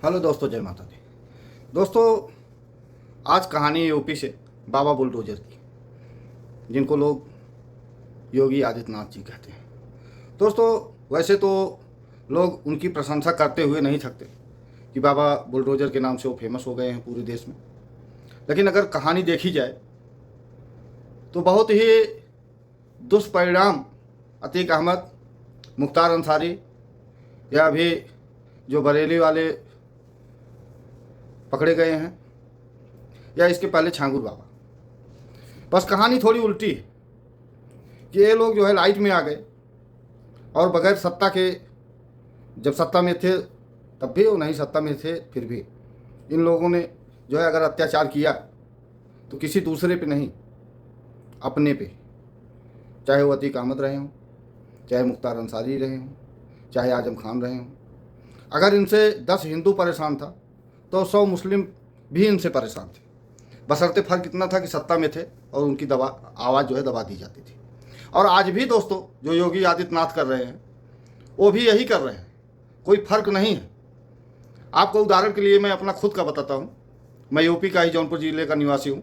Hello दोस्तों, जय माता दी। दोस्तों, आज कहानी यूपी से बाबा बुलडोजर की, जिनको लोग योगी आदित्यनाथ जी कहते हैं। दोस्तों, वैसे तो लोग उनकी प्रशंसा करते हुए नहीं थकते कि बाबा बुलडोजर के नाम से वो फेमस हो गए हैं पूरे देश में। लेकिन अगर कहानी देखी जाए तो बहुत ही दुष्परिणाम अतीक अहमद, मुख्तार अंसारी या अभी जो बरेली वाले पकड़े गए हैं, या इसके पहले छांगुर बाबा, बस कहानी थोड़ी उल्टी है कि ये लोग जो है लाइट में आ गए और बगैर सत्ता के, जब सत्ता में थे तब भी, वो नहीं सत्ता में थे फिर भी इन लोगों ने जो है अगर अत्याचार किया तो किसी दूसरे पे नहीं, अपने पे, चाहे वो अतीक अहमद रहे हों, चाहे मुख्तार अंसारी रहे हों, चाहे आजम खान रहे हों। अगर इनसे 10 हिंदू परेशान था तो 100 मुस्लिम भी इनसे परेशान थे। बशर्ते फ़र्क इतना था कि सत्ता में थे और उनकी आवाज़ जो है दबा दी जाती थी। और आज भी दोस्तों जो योगी आदित्यनाथ कर रहे हैं वो भी यही कर रहे हैं, कोई फ़र्क नहीं है। आपको उदाहरण के लिए मैं अपना खुद का बताता हूँ। मैं यूपी का ही जौनपुर ज़िले का निवासी हूँ।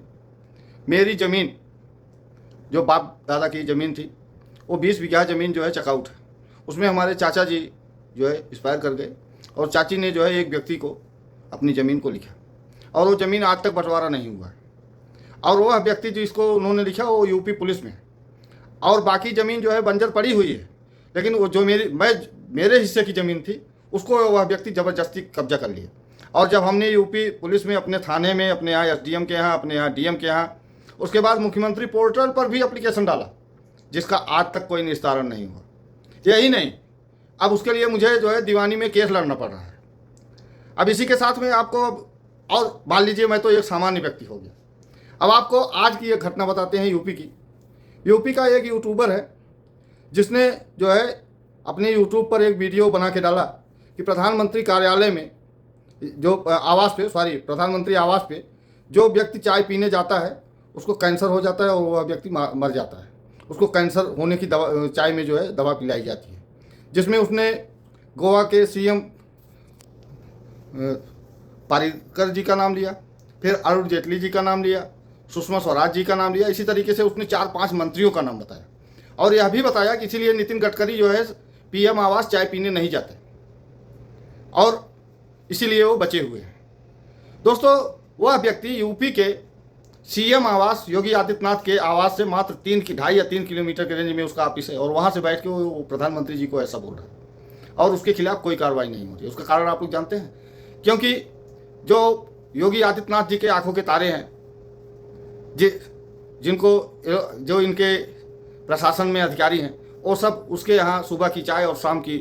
मेरी ज़मीन जो बाप दादा की ज़मीन थी वो 20 बीघा ज़मीन जो है चकाउट है। उसमें हमारे चाचा जी जो है एक्सपायर कर गए और चाची ने जो है एक व्यक्ति को अपनी ज़मीन को लिखा और वो ज़मीन आज तक बंटवारा नहीं हुआ है। और वह व्यक्ति जिसको उन्होंने लिखा वो यूपी पुलिस में है और बाकी ज़मीन जो है बंजर पड़ी हुई है। लेकिन वो जो मेरे हिस्से की ज़मीन थी उसको वह व्यक्ति ज़बरदस्ती कब्जा कर लिया। और जब हमने यूपी पुलिस में, अपने थाने में, अपने यहाँ एसडीएम के यहाँ, अपने यहाँ डीएम के यहाँ, उसके बाद मुख्यमंत्री पोर्टल पर भी एप्लीकेशन डाला जिसका आज तक कोई निस्तारण नहीं हुआ। यही नहीं, अब उसके लिए मुझे जो है दीवानी में केस लड़ना पड़ रहा है। अब इसी के साथ में आपको, और मान लीजिए मैं तो एक सामान्य व्यक्ति हो गया, अब आपको आज की एक घटना बताते हैं यूपी की। यूपी का एक यूट्यूबर है जिसने जो है अपने यूट्यूब पर एक वीडियो बना के डाला कि प्रधानमंत्री कार्यालय में जो प्रधानमंत्री आवास पे जो व्यक्ति चाय पीने जाता है उसको कैंसर हो जाता है और वह व्यक्ति मर जाता है। उसको कैंसर होने की दवा, चाय में जो है दवा पिलाई जाती है, जिसमें उसने गोवा के सीएम पारिकर जी का नाम लिया, फिर अरुण जेटली जी का नाम लिया, सुषमा स्वराज जी का नाम लिया। इसी तरीके से उसने 4-5 मंत्रियों का नाम बताया और यह भी बताया कि इसीलिए नितिन गडकरी जो है पीएम आवास चाय पीने नहीं जाते और इसीलिए वो बचे हुए हैं। दोस्तों, वह व्यक्ति यूपी के सीएम आवास योगी आदित्यनाथ के आवास से मात्र 2.5 या 3 किलोमीटर के रेंज में उसका ऑफिस है और वहाँ से बैठ के वो प्रधानमंत्री जी को ऐसा बोल रहा है और उसके खिलाफ कोई कार्रवाई नहीं हो रही। उसका कारण आप लोग जानते हैं, क्योंकि जो योगी आदित्यनाथ जी के आंखों के तारे हैं, जिनको जो इनके प्रशासन में अधिकारी हैं, वो सब उसके यहाँ सुबह की चाय और शाम की,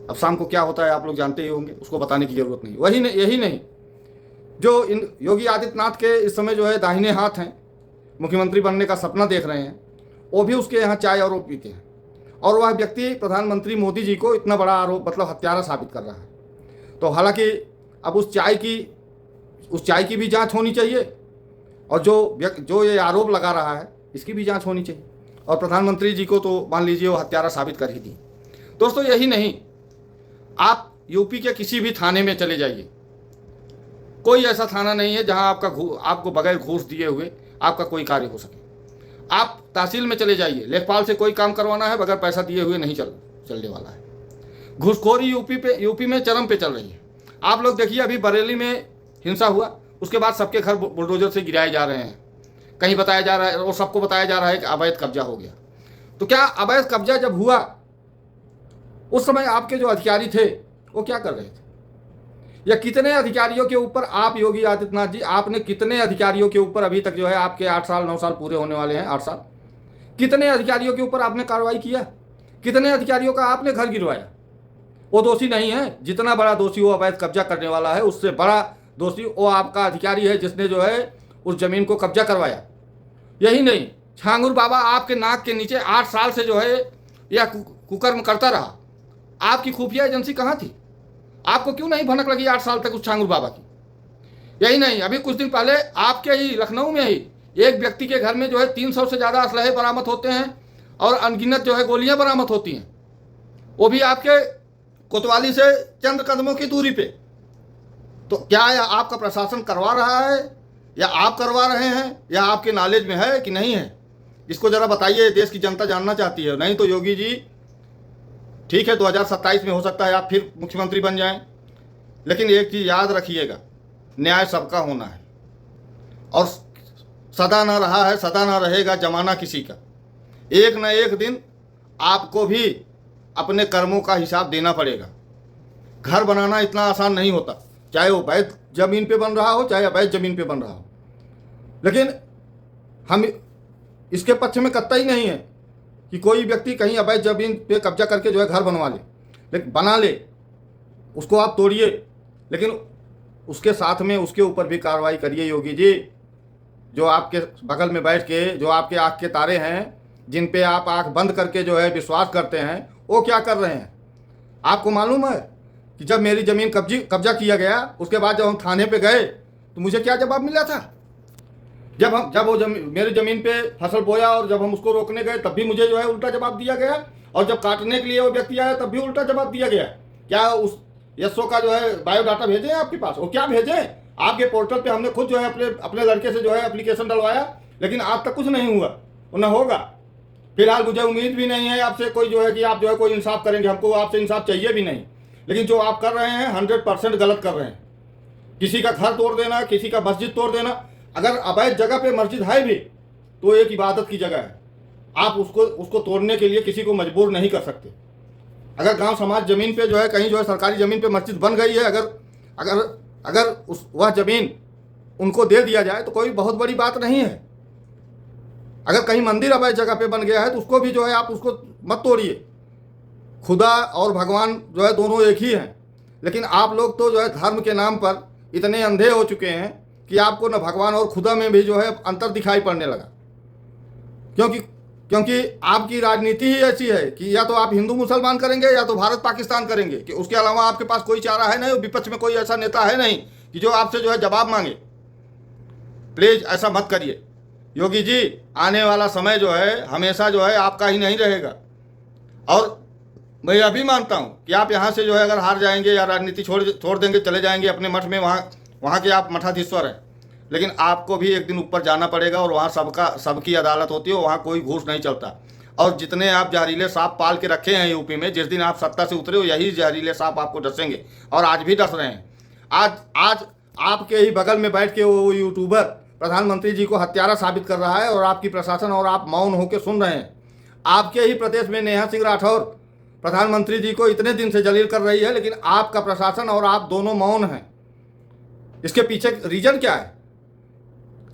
अब शाम को क्या होता है आप लोग जानते ही होंगे, उसको बताने की ज़रूरत नहीं। यही नहीं, जो इन योगी आदित्यनाथ के इस समय जो है दाहिने हाथ हैं, मुख्यमंत्री बनने का सपना देख रहे हैं, वो भी उसके यहाँ चाय और वो पीते हैं और वह व्यक्ति प्रधानमंत्री मोदी जी को इतना बड़ा आरोप, मतलब हत्यारा साबित कर रहा है। तो हालांकि अब उस चाय की भी जांच होनी चाहिए और जो ये आरोप लगा रहा है इसकी भी जांच होनी चाहिए और प्रधानमंत्री जी को तो मान लीजिए वो हत्यारा साबित कर ही दी। दोस्तों, यही नहीं, आप यूपी के किसी भी थाने में चले जाइए, कोई ऐसा थाना नहीं है जहां आपको बगैर घूस दिए हुए आपका कोई कार्य हो सके। आप तहसील में चले जाइए, लेखपाल से कोई काम करवाना है बगैर पैसा दिए हुए नहीं चलने वाला है। घूसखोरी यूपी में चरम पे चल रही है। आप लोग देखिए, अभी बरेली में हिंसा हुआ, उसके बाद सबके घर बुलडोजर से गिराए जा रहे हैं। कहीं बताया जा रहा है और सबको बताया जा रहा है कि अवैध कब्जा हो गया। तो क्या अवैध कब्जा जब हुआ उस समय आपके जो अधिकारी थे वो क्या कर रहे थे? या कितने अधिकारियों के ऊपर आप योगी आदित्यनाथ जी, आपने कितने अधिकारियों के ऊपर अभी तक जो है आपके 8 साल 9 साल पूरे होने वाले हैं, 8 साल, कितने अधिकारियों के ऊपर आपने कार्रवाई किया? कितने अधिकारियों का आपने घर गिरवाया? वो दोषी नहीं है। जितना बड़ा दोषी वो अवैध कब्जा करने वाला है, उससे बड़ा दोषी वो आपका अधिकारी है जिसने जो है उस जमीन को कब्जा करवाया। यही नहीं, छांगुर बाबा आपके नाक के नीचे 8 साल से जो है यह कुकर्म करता रहा। आपकी खुफिया एजेंसी कहाँ थी? आपको क्यों नहीं भनक लगी 8 साल तक उस छांगुर बाबा की? यही नहीं, अभी कुछ दिन पहले आपके ही लखनऊ में ही एक व्यक्ति के घर में जो है 300 से ज़्यादा असलहे बरामद होते हैं और अनगिनत जो है गोलियां बरामद होती हैं, वो भी आपके कोतवाली से चंद कदमों की दूरी पे। तो क्या आपका प्रशासन करवा रहा है या आप करवा रहे हैं या आपके नॉलेज में है कि नहीं है? इसको ज़रा बताइए, देश की जनता जानना चाहती है। नहीं तो योगी जी ठीक है 2027 में हो सकता है आप फिर मुख्यमंत्री बन जाएं, लेकिन एक चीज़ याद रखिएगा, न्याय सबका होना है और सदा ना रहा है, सदा ना रहेगा जमाना किसी का। एक न एक दिन आपको भी अपने कर्मों का हिसाब देना पड़ेगा। घर बनाना इतना आसान नहीं होता, चाहे वो वैध जमीन पे बन रहा हो चाहे अवैध जमीन पे बन रहा हो। लेकिन हम इसके पक्ष में कतई नहीं है कि कोई व्यक्ति कहीं अवैध जमीन पे कब्जा करके जो है घर बनवा ले, लेकिन बना ले, उसको आप तोड़िए, लेकिन उसके साथ में उसके ऊपर भी कार्रवाई करिए। योगी जी, जो आपके बगल में बैठ के जो आपके आँख के तारे हैं, जिन पे आप आँख बंद करके जो है विश्वास करते हैं, वो क्या कर रहे हैं? आपको मालूम है कि जब मेरी ज़मीन कब्जा किया गया, उसके बाद जब हम थाने पे गए तो मुझे क्या जवाब मिला था? जब वो मेरी ज़मीन पे फसल बोया और जब हम उसको रोकने गए तब भी मुझे जो है उल्टा जवाब दिया गया, और जब काटने के लिए वो व्यक्ति आया तब भी उल्टा जवाब दिया गया। क्या उस एसओ का जो है बायोडाटा भेजें आपके पास? वो क्या भेजें? आपके पोर्टल पे हमने खुद जो है अपने लड़के से जो है एप्लीकेशन डलवाया, लेकिन आज तक कुछ नहीं हुआ और न होगा। फिलहाल मुझे उम्मीद भी नहीं है आपसे कोई जो है कि आप जो है कोई इंसाफ करेंगे, हमको आपसे इंसाफ चाहिए भी नहीं। लेकिन जो आप कर रहे हैं 100% गलत कर रहे हैं। किसी का घर तोड़ देना, किसी का मस्जिद तोड़ देना, अगर अवैध जगह पे मस्जिद है भी तो एक इबादत की जगह है, आप उसको तोड़ने के लिए किसी को मजबूर नहीं कर सकते। अगर गांव समाज ज़मीन पे जो है कहीं जो है सरकारी ज़मीन पे मस्जिद बन गई है, अगर वह ज़मीन उनको दे दिया जाए तो कोई बहुत बड़ी बात नहीं है। अगर कहीं मंदिर अवैध जगह पे बन गया है तो उसको भी जो है आप उसको मत तोड़िए। खुदा और भगवान जो है दोनों एक ही हैं, लेकिन आप लोग तो जो है धर्म के नाम पर इतने अंधे हो चुके हैं कि आपको न भगवान और खुदा में भी जो है अंतर दिखाई पड़ने लगा। क्योंकि आपकी राजनीति ही ऐसी है कि या तो आप हिंदू मुसलमान करेंगे या तो भारत पाकिस्तान करेंगे, कि उसके अलावा आपके पास कोई चारा है नहीं। विपक्ष में कोई ऐसा नेता है नहीं कि जो आपसे जो है जवाब मांगे। प्लीज़ ऐसा मत करिए योगी जी। आने वाला समय जो है हमेशा जो है आपका ही नहीं रहेगा। और मैं यह भी मानता हूँ कि आप यहाँ से जो है अगर हार जाएंगे या राजनीति छोड़ देंगे, चले जाएंगे अपने मठ में, वहाँ के आप मठाधीश्वर हैं, लेकिन आपको भी एक दिन ऊपर जाना पड़ेगा और वहाँ सबकी अदालत होती है, वहाँ कोई घूस नहीं चलता। और जितने आप जहरीले सांप पाल के रखे हैं यूपी में, जिस दिन आप सत्ता से उतरे हो यही जहरीले सांप आपको डसेंगे, और आज भी डस रहे हैं। आज आपके ही बगल में बैठ के वो यूट्यूबर प्रधानमंत्री जी को हत्यारा साबित कर रहा है और आपकी प्रशासन और आप मौन होकर सुन रहे हैं। आपके ही प्रदेश में नेहा सिंह राठौर प्रधानमंत्री जी को इतने दिन से जलील कर रही है, लेकिन आपका प्रशासन और आप दोनों मौन हैं। इसके पीछे रीजन क्या है?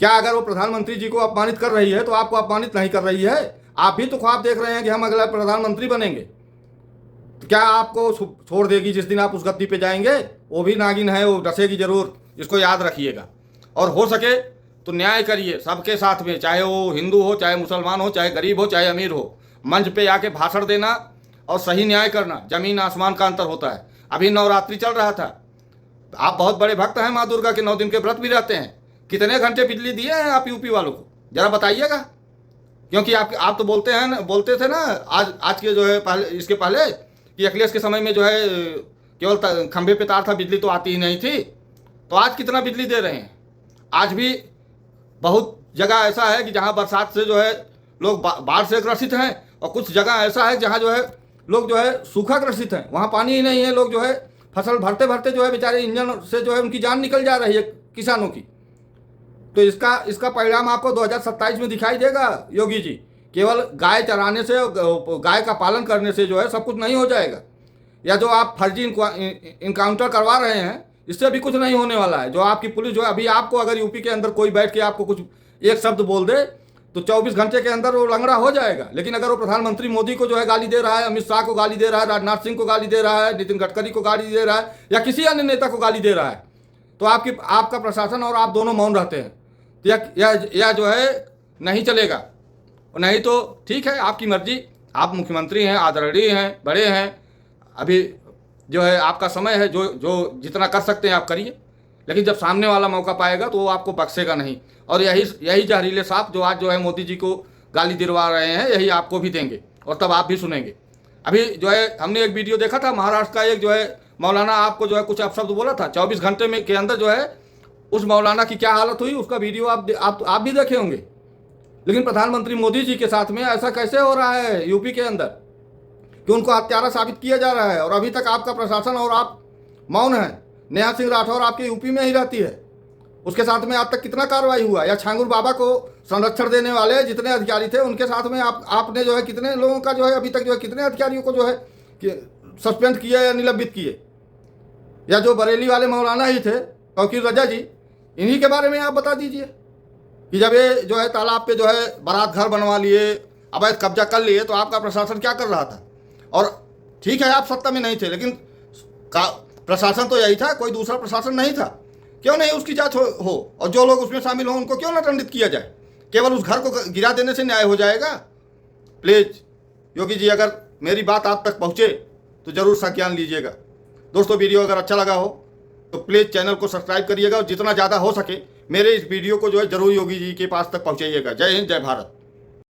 क्या अगर वो प्रधानमंत्री जी को अपमानित कर रही है तो आपको अपमानित नहीं कर रही है? आप भी तो ख्वाब देख रहे हैं कि हम अगला प्रधानमंत्री बनेंगे। तो क्या आपको छोड़ देगी जिस दिन आप उस गद्दी पे जाएंगे? वो भी नागिन है, वो डसेगी जरूर, इसको याद रखिएगा। और हो सके तो न्याय करिए सबके साथ में, चाहे वो हिंदू हो, चाहे मुसलमान हो, चाहे गरीब हो, चाहे अमीर हो। मंच पे आके भाषण देना और सही न्याय करना, जमीन आसमान का अंतर होता है। अभी नवरात्रि चल रहा था, आप बहुत बड़े भक्त हैं माँ दुर्गा के, 9 दिन के व्रत भी रहते हैं। कितने घंटे बिजली दिए हैं आप यूपी वालों को, जरा बताइएगा। क्योंकि आप तो बोलते थे ना आज के जो है इसके पहले कि अखिलेश के समय में जो है केवल खंभे पे तार था, बिजली तो आती ही नहीं थी। तो आज कितना बिजली दे रहे हैं? आज भी बहुत जगह ऐसा है कि जहाँ बरसात से जो है लोग बाढ़ से ग्रसित हैं, और कुछ जगह ऐसा है जहाँ जो है लोग जो है सूखा ग्रसित हैं, वहाँ पानी ही नहीं है। लोग जो है फसल भरते भरते जो है बेचारे इंजन से जो है उनकी जान निकल जा रही है किसानों की। तो इसका परिणाम आपको 2027 में दिखाई देगा योगी जी। केवल गाय चराने से, गाय का पालन करने से जो है सब कुछ नहीं हो जाएगा, या जो आप फर्जी इनकाउंटर करवा रहे हैं इससे भी कुछ नहीं होने वाला है। जो आपकी पुलिस जो है, अभी आपको अगर यूपी के अंदर कोई बैठ के आपको कुछ एक शब्द बोल दे तो 24 घंटे के अंदर वो लंगड़ा हो जाएगा। लेकिन अगर वो प्रधानमंत्री मोदी को जो है गाली दे रहा है, अमित शाह को गाली दे रहा है, राजनाथ सिंह को गाली दे रहा है, नितिन गडकरी को गाली दे रहा है, या किसी अन्य नेता को गाली दे रहा है, तो आपका प्रशासन और आप दोनों मौन रहते हैं, तो यह जो है नहीं चलेगा। नहीं तो ठीक है, आपकी मर्जी, आप मुख्यमंत्री हैं, आदरणीय हैं, बड़े हैं, अभी जो है आपका समय है, जो जितना कर सकते हैं आप करिए। लेकिन जब सामने वाला मौका पाएगा तो वो आपको बख्शेगा नहीं। और यही जहरीले सांप जो आज जो है मोदी जी को गाली दिलवा रहे हैं, यही आपको भी देंगे, और तब आप भी सुनेंगे। अभी जो है हमने एक वीडियो देखा था, महाराष्ट्र का एक जो है मौलाना आपको जो है कुछ अपशब्द बोला था, 24 घंटे में के अंदर जो है उस मौलाना की क्या हालत हुई, उसका वीडियो आप भी देखे होंगे। लेकिन प्रधानमंत्री मोदी जी के साथ में ऐसा कैसे हो रहा है यूपी के अंदर कि उनको हत्यारा साबित किया जा रहा है, और अभी तक आपका प्रशासन और आप मौन है। नेहा सिंह राठौर आपके यूपी में ही रहती है, उसके साथ में आज तक कितना कार्रवाई हुआ? या छांगुर बाबा को संरक्षण देने वाले जितने अधिकारी थे उनके साथ में आपने जो है कितने लोगों का जो है अभी तक जो है कितने अधिकारियों को जो है सस्पेंड किया या निलंबित किए? या जो बरेली वाले मौलाना ही थे तौकीर रजा जी, इन्हीं के बारे में आप बता दीजिए कि जब ये जो है तालाब पे जो है बारात घर बनवा लिए, अवैध कब्जा कर लिए, तो आपका प्रशासन क्या कर रहा था? और ठीक है आप सत्ता में नहीं थे, लेकिन प्रशासन तो यही था, कोई दूसरा प्रशासन नहीं था। क्यों नहीं उसकी जांच हो और जो लोग उसमें शामिल हों उनको क्यों ना दंडित किया जाए? केवल उस घर को गिरा देने से न्याय हो जाएगा? प्लीज योगी जी, अगर मेरी बात आप तक पहुँचे तो ज़रूर संज्ञान लीजिएगा। दोस्तों, वीडियो अगर अच्छा लगा हो तो प्लीज़ चैनल को सब्सक्राइब करिएगा और जितना ज़्यादा हो सके मेरे इस वीडियो को जो है ज़रूर योगी जी के पास तक पहुँचाइएगा। जय हिंद, जय भारत।